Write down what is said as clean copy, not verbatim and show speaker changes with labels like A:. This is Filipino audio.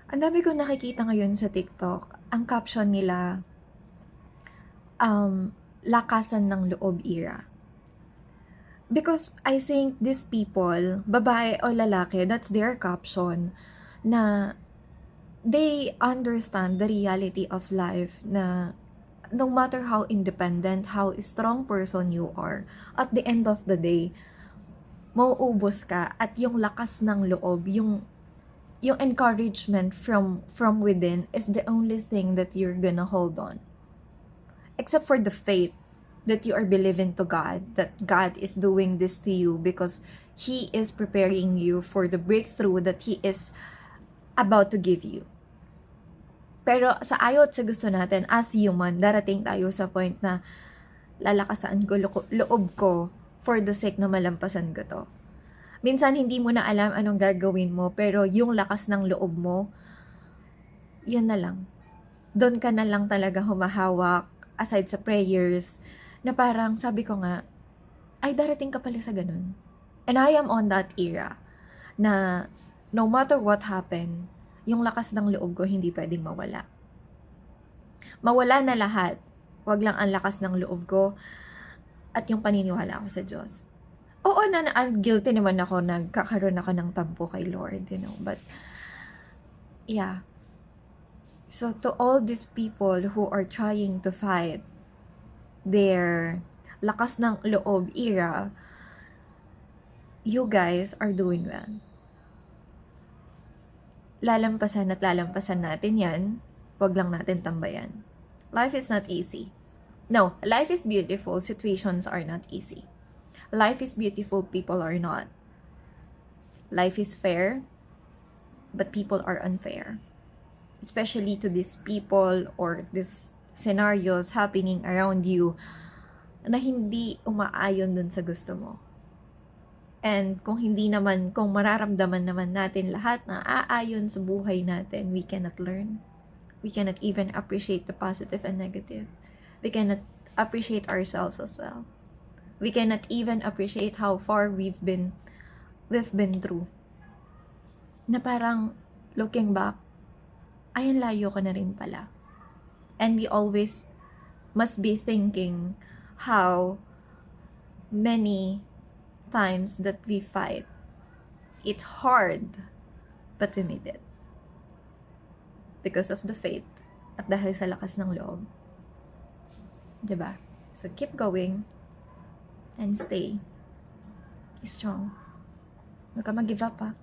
A: Ang dami kong nakikita ngayon sa TikTok, ang caption nila, lakasan ng loob era. Because I think these people, babae o lalaki, that's their caption, na they understand the reality of life na no matter how independent, how strong person you are, at the end of the day, mauubos ka at yung lakas ng loob, yung encouragement from within is the only thing that you're gonna hold on. Except for the faith that you are believing to God, that God is doing this to you because He is preparing you for the breakthrough that He is about to give you. Pero sa ayaw at sa gusto natin, as human, darating tayo sa point na lalakasan ko loob ko for the sake na malampasan ko to. Minsan hindi mo na alam anong gagawin mo, pero yung lakas ng loob mo, yun na lang. Doon ka na lang talaga humahawak, aside sa prayers, na parang sabi ko nga, ay darating ka pala sa ganun. And I am on that era, na no matter what happened, yung lakas ng loob ko hindi pwedeng mawala. Mawala na lahat, wag lang ang lakas ng loob ko at yung paniniwala ko sa Diyos. Oo na, guilty naman ako, nagkakaroon ako ng tampo kay Lord, but yeah. So to all these people who are trying to fight their lakas ng loob era, you guys are doing well. Lalampasan at lalampasan natin yan. Wag lang natin tambayan. Life is not easy. No, life is beautiful. Situations are not easy. Life is beautiful. People are not. Life is fair, but people are unfair. Especially to these people or these scenarios happening around you na hindi umaayon dun sa gusto mo. And kung mararamdaman naman natin lahat na aayon sa buhay natin, we cannot learn. We cannot even appreciate the positive and negative. We cannot appreciate ourselves as well. We cannot even appreciate how far we've been through. Na parang, looking back, ay, ang layo ko na rin pala. And we always must be thinking how many times that we fight. It's hard, but we made it. Because of the faith at dahil sa lakas ng loob. Diba? So keep going and stay strong. Huwag ka mag-give up, ha.